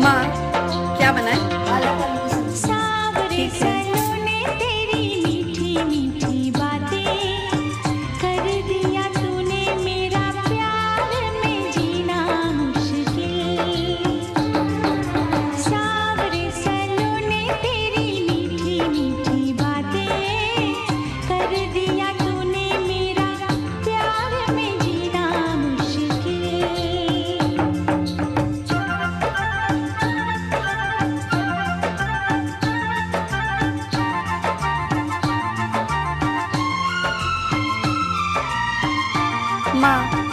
माँ क्या बनाए? पालक आलू की सब्जी। सावरे ठीक है। सलोने तेरी मीठी मीठी बातें कर दिया तूने मेरा प्यार में जीना मुश्किल। सावरे सलोने तेरी मीठी मीठी बातें कर दिया तूने मेरा प्यार में जीना मुश्किल। माँ